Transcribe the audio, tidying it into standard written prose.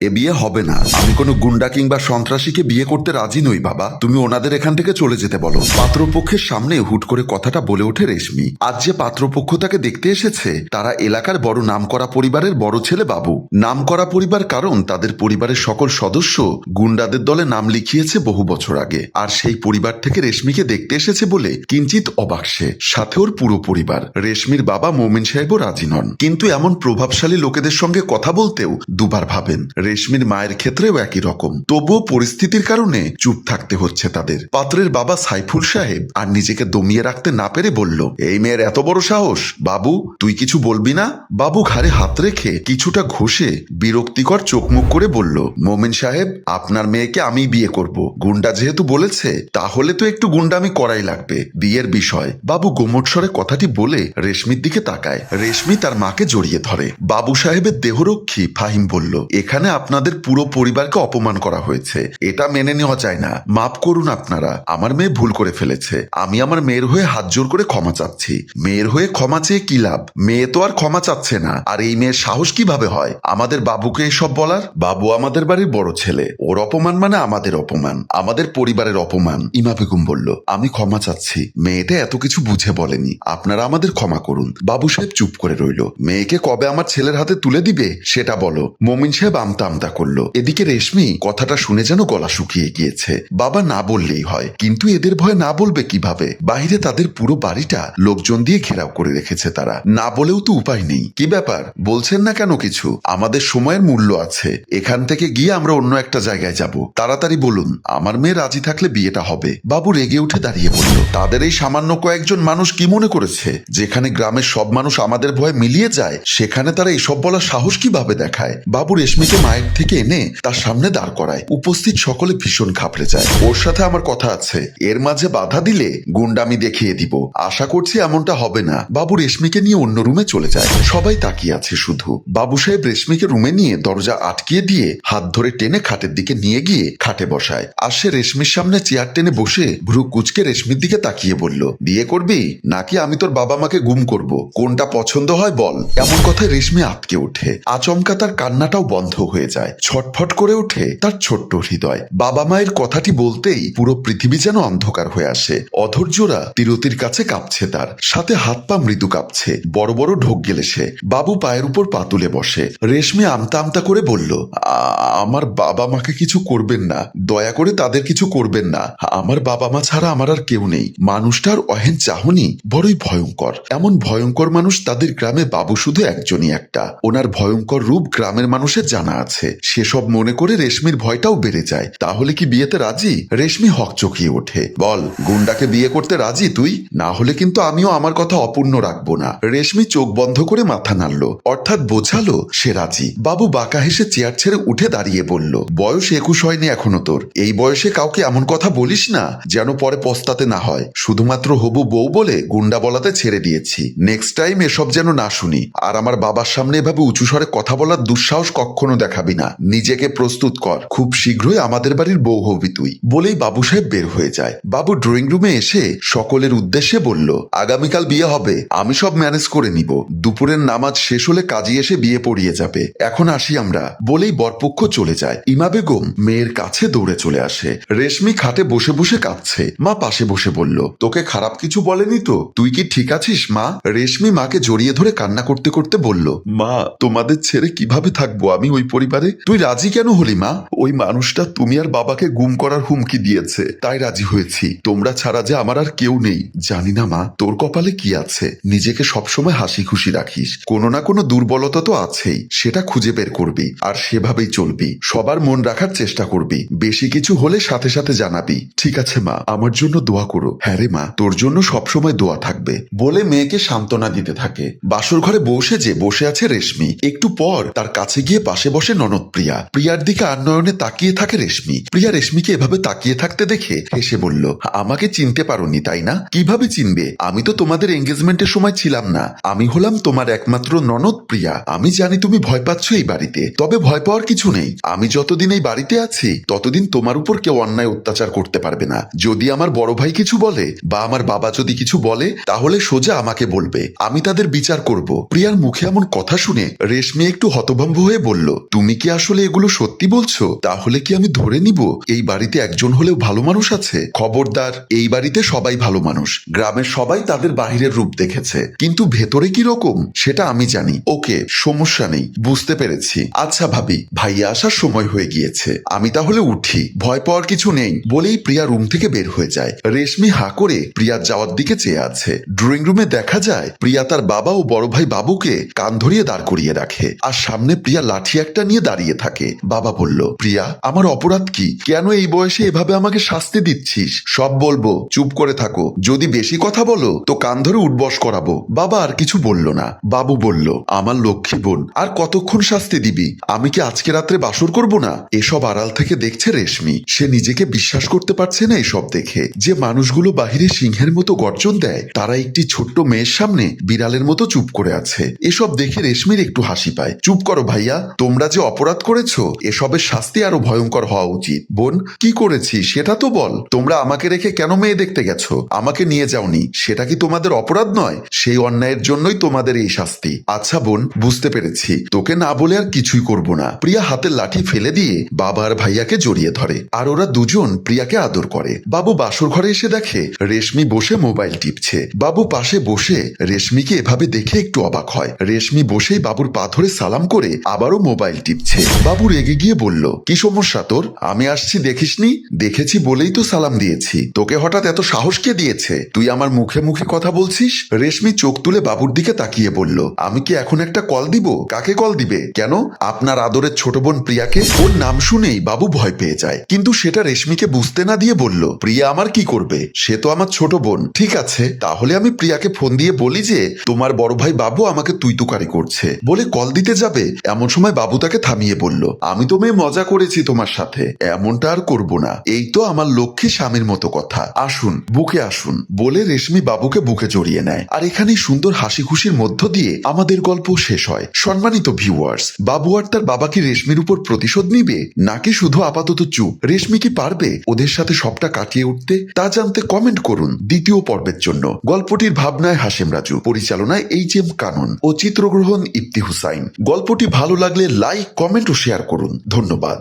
এ বিয়ে হবে না। আমি কোনো গুন্ডা কিংবা সন্ত্রাসীকে বিয়ে করতে রাজি নই বাবা। তুমি ওনাদের এখান থেকে চলে যেতে বলো। পাত্রপক্ষের সামনে হুট করে কথাটা বলে ওঠে রেশমি। আজ যে পাত্রপক্ষ তাকে দেখতে এসেছে তারা এলাকার বড় নামকরা পরিবারের বড় ছেলে বাবু। নামকরা পরিবার কারণ তাদের পরিবারের সকল সদস্য গুন্ডাদের দলে নাম লিখিয়েছে বহু বছর আগে। আর সেই পরিবার থেকে রেশমিকে দেখতে এসেছে বলে কিঞ্চিত অবাক সে। সাথে ওর পুরো পরিবার। রেশমির বাবা মোমিন সাহেবও রাজি নন, কিন্তু এমন প্রভাবশালী লোকেদের সঙ্গে কথা বলতেও দুবার ভাবেন। রেশমির মায়ের ক্ষেত্রেও একই রকম। তবুও পরিস্থিতির কারণে চুপ থাকতে হচ্ছে তাদের। পাত্রের বাবা সাইফুল সাহেব আর নিজেকে দমিয়ে রাখতে না পেরে বলল, এই মেয়ের এত বড় সাহস! বাবু, তুই কিছু বলবি না? বাবু ঘাড়ে হাত রেখে কিছুটা ঘষে বিরক্তিকর চোখ মুখ করে বলল, মোমিন সাহেব, আপনার মেয়েকে আমি বিয়ে করব। গুন্ডা যেহেতু বলেছে তাহলে তো একটু গুন্ডামি করাই লাগবে। বিয়ের বিষয়। বাবু গোমট স্বরে কথাটি বলে রেশমির দিকে তাকায়। রেশমি তার মাকে জড়িয়ে ধরে। বাবু সাহেবের দেহরক্ষী ফাহিম বলল, এখানে আপনাদের পুরো পরিবারকে অপমান করা হয়েছে। এটা মেনে নেওয়া যায় না। মাফ করুন আপনারা। আমার মেয়ে ভুল করে ফেলেছে। আমি আমার মেয়ের হয়ে হাত জোর করে ক্ষমা চাচ্ছি। মেয়ের হয়ে ক্ষমা চেয়ে কি লাভ? মেয়ে তো আর ক্ষমা চাচ্ছে না। আর এই মেয়ের সাহস কিভাবে হয় আমাদের বাবুকে এসব বলার? বাবু আমাদের বাড়ির বড় ছেলে। ওর অপমান মানে আমাদের অপমান, আমাদের পরিবারের অপমান। ইমা বেগম বলল, আমি ক্ষমা চাচ্ছি। মেয়েটা এত কিছু বুঝে বলেনি। আপনারা আমাদের ক্ষমা করুন। বাবু সাহেব চুপ করে রইল। মেয়েকে কবে আমার ছেলের হাতে তুলে দিবে সেটা বলো। মোমিন সাহেব আমতা আমতা করলো। এদিকে রেশমি কথাটা শুনে যেন গলা শুকিয়ে গিয়েছে। বাবা না বললেই হয়, কিন্তু এদের ভয়ে না বলবে কিভাবে? বাইরে তাদের পুরো বাড়িটা লোকজন দিয়ে ঘেরাও করে রেখেছে তারা। না বলেও তো উপায় নেই। কি ব্যাপার, বলছেন না কেন কিছু? আমাদের সময়ের মূল্য আছে। এখান থেকে গিয়ে আমরা অন্য একটা জায়গায় যাব। তাড়াতাড়ি বলুন। আমার মেয়ে রাজি থাকলে বিয়েটা হবে। বাবু রেগে উঠে দাঁড়িয়ে বলল, তাদের এই সামান্য কয়েকজন মানুষ কি মনে করেছে যেখানে গ্রামের সব মানুষ আমাদের ভয়ে মিলিয়ে যায় সেখানে তারা এসব বলার সাহস কিভাবে দেখায়? বাবু রেশমিকে মায়ের থেকে এনে তার সামনে দাঁড় করায়। উপস্থিত সকলে ভীষণ ঘাবড়ে যায়। ওর সাথে আমার কথা আছে, এর মাঝে বাধা দিলে গুন্ডামি দেখিয়ে দিব। আশা করছি এমনটা হবে না। বাবু রেশমিকে নিয়ে অন্য রুমে চলে যায়। সবাই তাকিয়ে আছে শুধু। বাবু সাহেব রেশমিকে রুমে নিয়ে দরজা আটকিয়ে দিয়ে হাত ধরে টেনে খাটের দিকে নিয়ে গিয়ে খাটে বসায়। আর সে রেশমির সামনে চেয়ার টেনে বসে ভ্রু কুচকে রেশমির দিকে তাকিয়ে বলল, বিয়ে করবি নাকি আমি তোর বাবা মাকে গুম করব? কোনটা পছন্দ হয় বল। এমন কথায় রেশমি আটকে ওঠে। আচমকা তার কান্নাটাও বন্ধ হয়ে যায়। ছটফট করে ওঠে তার ছোট্ট হৃদয়। বাবা মায়ের কথাটি বলতেই পুরো পৃথিবী যেন অন্ধকার হয়ে আসে। অধৈর্যরা তিরতির কাছে কাঁপছে, তার সাথে হাত পা মৃদু কাঁপছে। বড় বড় ঢোক গেলে সে। বাবু পায়ের উপর পা তুলে বসে। রেশমি আমতা আমতা করে বলল, আমার বাবা মাকে কিছু করবেন না, দয়া করে তাদের কিছু করবেন না। আমার বাবা মা ছাড়া আমার আর কেউ নেই। মানুষটার অহেন চাহনি বড়ই ভয়ঙ্কর। এমন ভয়ঙ্কর মানুষ তাদের গ্রামে বাবু শুধু একজনই একটা। ওনার ভয়ঙ্কর রূপ গ্রামের মানুষের জানা আছে। সেসব মনে করে রেশমির ভয়টাও বেড়ে যায়। তাহলে কি বিয়েতে রাজি? রেশমি হকচকিয়ে ওঠে। বল, গুন্ডাকে বিয়ে করতে রাজি তুই? না হলে কিন্তু আমিও আমার কথা অপূর্ণ রাখবো না। রেশমি চোখ বন্ধ করে মাথা নাড়ল, অর্থাৎ বোঝালো সে রাজি। বাবু বাঁকা হেসে চেয়ার ছেড়ে উঠে দাঁড়িয়ে বলল, বয়স 21 হয়নি এখনো তোর। এই বয়সে কাউকে এমন কথা বলিস না যেন পরে পস্তাতে না হয়। শুধুমাত্র হবু বউ বলে গুন্ডা বলাতে ছেড়ে দিয়েছি। নেক্সট টাইম এসব যেন না শুনি। আর আমার বাবার সামনে এভাবে উঁচু স্বরে কথা বলার দুঃসাহস কখনো দেখাবি না। নিজেকে প্রস্তুত কর, খুব শীঘ্রই আমাদের বাড়ির বউ হবি তুই। বলেই বাবু সাহেব বের হয়ে যায়। বাবু ড্রয়িং রুমে এসে সকলের উদ্দেশ্যে বলল, আগামীকাল বিয়ে হবে, আমি সব ম্যানেজ করে নিব। দুপুরের নামাজ শেষ হলে কাজী এসে বিয়ে পড়িয়ে যাবে। এখন আসি আমরা। বলেই বরপক্ষ চলে যায়। ইমা বেগম মেয়ের কাছে দৌড়ে চলে আসে। রেশমি খাটে বসে বসে কাঁদছে। মা পাশে বসে বলল, তোকে খারাপ কিছু বলেনি তো? তুই কি ঠিক আছিস মা? রেশমি মাকে জড়িয়ে ধরে কান্না করতে করতে বলল, মা, তোমাদের ছেড়ে কিভাবে থাকবো আমি ওই পরিবারে? তুই রাজি কেন হলি মা? ওই মানুষটা তুমি আর বাবাকে গুম করার হুমকি দিয়েছে, তাই রাজি হয়েছি। তোমরা ছাড়া যে আমার আর কেউ নেই। জানি না মা, তোর কপালে কি আছে। নিজেকে সবসময় হাসি খুশি রাখিস। কোনো না কোনো দুর্বলতা তো আছেই, সেটা খুঁজে বের করবি আর সেভাবেই চলবি। সবার মন রাখার চেষ্টা করবি। বেশি কিছু হলে সাথে সাথে জানাবি। ঠিক আছে মা, আমার জন্য দোয়া করো। হ্যাঁ রে মা, তোর জন্য সবসময় দোয়া থাকবে। বলে মেয়েকে সান্ত্বনা দিতে থাকে। বাসর ঘরে বসে আছে রেশমি। একটু পর তার কাছে গিয়ে পাশে বসে ননদ প্রিয়া। প্রিয়ার দিকে আনয়নে তাকিয়ে থাকে রেশমি। প্রিয়া রেশমিকে এভাবে তাকিয়ে থাকতে দেখে হেসে বলল, আমাকে চিনতে পারোনি তাই না? কিভাবে চিনবে? আমি তো তোমাদের এঙ্গেজমেন্টের সময় ছিলাম না। আমি হলাম তোমার একমাত্র ননদ প্রিয়া। আমি জানি তুমি ভয় পাচ্ছ এই বাড়িতে, তবে ভয় পাওয়ার কিছু নেই। আমি যতদিন এই বাড়িতে আছি ততদিন তোমার উপর কেউ অন্যায় অত্যাচার করতে পারবে না। যদি আমার বড় ভাই কিছু বলে বা আমার বাবা যদি কিছু বলে তাহলে সোজা আমাকে বলবে, আমি তাদের বিচার করব। প্রিয়ার মুখে এমন কথা শুনে রেশমি একটু হতভম্ব হয়ে বলল, তুমি তুমি কি আসলে এগুলো সত্যি বলছো? তাহলে কি আমি ধরে নিব এই বাড়িতে একজন হলেও ভালো মানুষ আছে? খবরদার, এই বাড়িতে সবাই ভালো মানুষ, গ্রামের সবাই তাদের বাহিরের রূপ দেখেছে, কিন্তু ভেতরে কি রকম সেটা আমি জানি। ওকে, সমস্যা নেই, বুঝতে পেরেছি। আচ্ছা ভাবি, ভাইয়া আসার সময় হয়ে গিয়েছে, আমি তাহলে উঠি। ভয় পাওয়ার কিছু নেই বলেই প্রিয়া রুম থেকে বের হয়ে যায়। রেশমি হা করে প্রিয়ার যাওয়ার দিকে চেয়ে আছে। ড্রয়িং রুমে দেখা যায় প্রিয়া তার বাবা ও বড় ভাই বাবুকে কান ধরিয়ে দাঁড় করিয়ে রাখে, আর সামনে প্রিয়া লাঠি একটা নিয়ে দাঁড়িয়ে থাকে। বাবা বলল, প্রিয়া, আমার অপরাধ কি? কেন এই বয়সে এভাবে আমাকে শাস্তি দিচ্ছিস? সব বলবো, চুপ করে থাকো। যদি বেশি কথা বলো তো কান ধরে উঠবস করাবো। বাবা আর কিছু বলল না। বাবু বলল, আমার লক্ষ্মী বোন, আর কতক্ষণ শাস্তি দিবি? আমি কি আজকে রাত্রে বাসর করব না? এসব আড়াল থেকে দেখছে রেশমি। সে নিজেকে বিশ্বাস করতে পারছে না এসব দেখে, যে মানুষগুলো বাহিরে সিংহের মতো গর্জন দেয়, তারা একটি ছোট্ট মেয়ের সামনে বিড়ালের মতো চুপ করে আছে। এসব দেখে রেশমির একটু হাসি পায়। চুপ করো ভাইয়া, তোমরা যে অপরাধ করেছো এসবের শাস্তি আরো ভয়ঙ্কর হওয়া উচিত। বোন, কি করেছি সেটা তো বল। তোমরা আমাকে রেখে কেন মেয়ে দেখতে গেছো? আমাকে নিয়ে যাওনি, সেটা কি তোমাদের অপরাধ নয়? সেই অন্যায়ের জন্যই তোমাদের এই শাস্তি। আচ্ছা বোন, বুঝতে পেরেছি, তোকে না বলে আর কিছুই করব না। প্রিয়া হাতের লাঠি ফেলে দিয়ে বাবা আর ভাইয়াকে জড়িয়ে ধরে, আর ওরা দুজন প্রিয়াকে আদর করে। বাবু বাসর ঘরে এসে দেখে রেশমি বসে মোবাইল টিপছে। বাবু পাশে বসে রেশমিকে এভাবে দেখে একটু অবাক হয়। রেশমি বসেই বাবুর পা ধরে সালাম করে আবারও মোবাইল টিপছে। বাবু রেগে গিয়ে বলল, কি সমস্যা তোর? আমি আসছি দেখিসনি? দেখেছি বলেই তো সালাম দিয়েছি। তোকে হঠাৎ এত সাহস কে দিয়েছে? তুই আমার মুখে মুখে কথা বলছিস? রেশমি চোখ তুলে বাবুর দিকে তাকিয়ে বলল, আমি কি এখন একটা কল দিব? কাকে কল দিবে? কেন? আপনার আদরের ছোট বোন প্রিয়াকে। ওর নাম শুনেই বাবু ভয় পেয়ে যায়, কিন্তু সেটা রেশমিকে বুঝতে না দিয়ে বলল, প্রিয়া আমার কি করবে? সে তো আমার ছোট বোন। ঠিক আছে, তাহলে আমি প্রিয়াকে ফোন দিয়ে বলি যে তোমার বড় ভাই বাবু আমাকে তুই তুকারি করছে। বলে কল দিতে যাবে, এমন সময় বাবু তাকে থামিয়ে বলল, আমি তো মেয়ে মজা করেছি তোমার সাথে, এমনটা আর করব না। এই তো আমার লক্ষ্মী স্বামীর মতো কথা। আসুন, বুকে আসুন। বলে রেশমি বাবুকে বুকে জড়িয়ে নেয়। আর এখানেই সুন্দর হাসি খুশির মধ্য দিয়ে আমাদের গল্প শেষ হয়। সম্মানিত ভিউয়ার্স, বাবু আর তার বাবা কি রেশমির উপর প্রতিশোধ নিবে, নাকি শুধু আপাতত চুপ? রেশমি কি পারবে ওদের সাথে সবটা কাটিয়ে উঠতে? তা জানতে কমেন্ট করুন দ্বিতীয় পর্বের জন্য। গল্পটির ভাবনায় হাশেম রাজু, পরিচালনায় এইচ.এম. কানন ও চিত্রগ্রহণ ইফতি হুসাইন। গল্পটি ভালো লাগলে লাইক, কমেন্ট ও শেয়ার করুন। ধন্যবাদ।